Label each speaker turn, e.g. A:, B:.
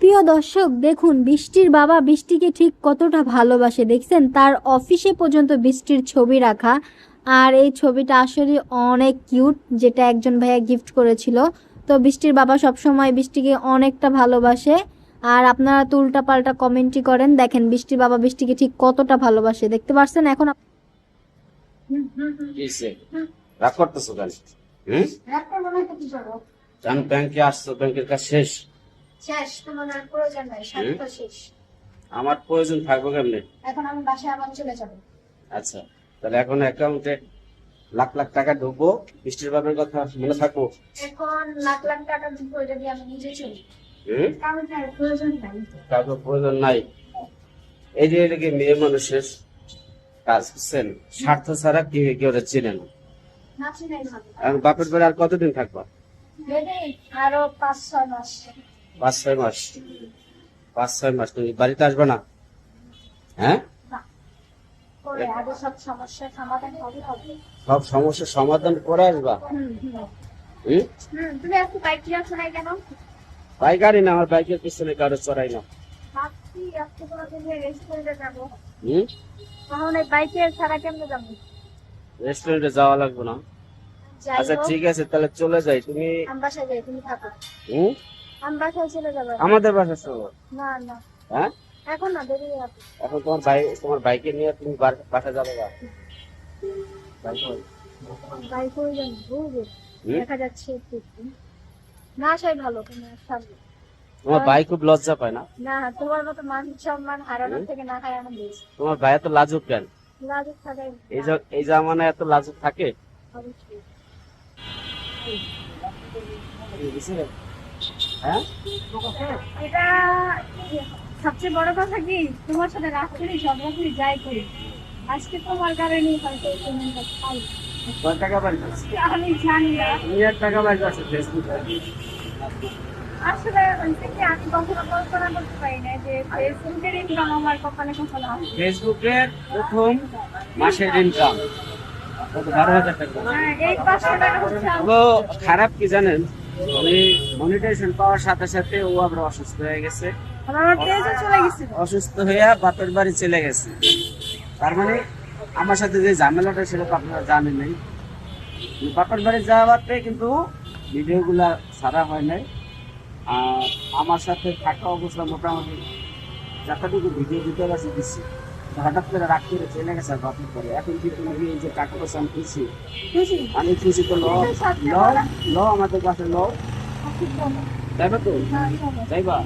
A: প্রিয় দর্শক, দেখুন বৃষ্টির বাবা বৃষ্টিকে ঠিক কতটা ভালোবাসে। দেখছেন তার অফিসে পর্যন্ত বৃষ্টির ছবি রাখা। আর এই ছবিটা আসলে অনেক কিউট, যেটা একজন ভাইয়া গিফট করেছিল। তো বৃষ্টির বাবা সবসময় বৃষ্টিকে অনেকটা ভালোবাসে। আর আপনারা তো উল্টাপাল্টা কমেন্টই করেন। দেখেন বৃষ্টির বাবা বৃষ্টিকে ঠিক কতটা ভালোবাসে, দেখতে পাচ্ছেন এখন
B: কিসে রাগ করতেছো কেন? আমি ব্যাংকে আসছো, ব্যাংকের কাজ শেষ?
A: শেষ, তোমার আর প্রয়োজন নাই, স্বার্থ শেষ।
B: আমার প্রয়োজন থাকবো কেমনে?
A: এখন আমি বাসায় আবার চলে যাব।
B: আচ্ছা, তাহলে এখন অ্যাকাউন্টে লাখ লাখ টাকা ঢুকবো, বৃষ্টির বাপের কথা মনে থাকবো।
A: এখন লাখ লাখ টাকা দিতে যদি আমি নিজে চলি,
B: হুম,
A: কারণ তার প্রয়োজন নাই।
B: কাউকে প্রয়োজন নাই। এই যে এটাকে মেয়ে মানুষের কাজ, বুঝছেন? স্বার্থ ছাড়া কি কেউ ওরা চেনে না।
A: নাচি নাই ভালো।
B: এখন বাপের বাড়ি আর কতদিন থাকবা?
A: বেবি আরো 5-6 মাস।
B: 5-6 মাস? 5-6 মাস তুমি বাড়িতে আসবে না? হ্যাঁ,
A: না, পরে আগে সব সমস্যার সমাধান হবে হবে।
B: সব সমস্যার সমাধান করে আসবা। হুম,
A: তুমি একটু বাইক চালাচ্ছ না কেন?
B: বাইকারই না, আমার বাইকের পিছনে কারো চড়াই না।
A: ভাবছি আজকে তোমাকে নিয়ে রেস্টুরেন্টে যাবো।
B: হুম,
A: তখন এই বাইকে ছাড়া কেমনে যাবো?
B: রেস্টুরেন্টে যাওয়া লাগবে না।
A: যাই
B: আচ্ছা
A: হোক,
B: ঠিক আছে, তাহলে চলে যাই। তুমি
A: আমি বাসায় যাই, তুমি থাকো।
B: হুম,
A: আমি বাসায় চলে যাবো।
B: আমাদের বাসার সময়?
A: না না,
B: হ্যাঁ,
A: এখন না, দেরি হবে।
B: এখন তোমার বাইকে নিয়ে তুমি বাসা যাবে না? বাইক কই?
A: বাইক প্রয়োজন বুঝবে,
B: হুম?
A: দেখা যাচ্ছে একটু একটু। না আসাই ভালো, তুমি সামনে।
B: তোমার ভাই খুব লজ্জা পায় না?
A: না, তোমার মতো মান সম্মান হারানোর
B: হুম?
A: থেকে না খায় আমার বেশ।
B: তোমার ভাই এত লাজুক কেন?
A: লাজুক থাকাই
B: এই জামানায় এত লাজুক থাকে?
A: অবশ্যই।
B: হ্যাঁ,
A: এটা সবচেয়ে বড় কথা কি, তোমার সাথে রাগ করি, ঝগড়া করি, যাই করি, আজকে তোমার কারণেই হয়তো এই পেমেন্টটা পাই।
B: কয় টাকা বাড়ি আছে?
A: আমি জানি না,
B: তুমি 1 টাকা বাড়ি আছে ফেসবুকে?
A: আসলে হয়েছে কি, আমি কখনো কল্পনা করতে পারি না যে ফেসবুকের ইনকাম আমার কপালে কখনো আসবে।
B: ফেসবুকের প্রথম মাসের ইনকাম কত? 12,000 টাকা।
A: এই 500 টাকা হচ্ছে
B: তো খারাপ কি জানেন, উনি মনিটাইজেশন পাওয়ার সাথে সাথে ও আবার অসুস্থ হয়ে গেছে।
A: আমার পেজে চলে গেছে।
B: অসুস্থ হইয়া বাপের বাড়ি চলে গেছে। তার মানে আমার সাথে যে ঝামেলাটা সেটা তো আপনারা জানেন নাই। বাপের বাড়ি যাওয়াতে কিন্তু ভিডিও গুলা ছাড়া হয় নাই। আর আমার সাথে থাকা অবস্থা মোটামুটি যতটুকু ভিডিও দিতে পারছি দিচ্ছি। হঠাৎ করে রাগ করে চলে গেছে আর বাপের বাড়ি। এখন কি তুমি এই যে টাকা পয়সা আমি খুশি?
A: খুশি।
B: আমি খুশি তো ল ল ল আমাদের কাছে ল। যাইবা তো? যাইবা?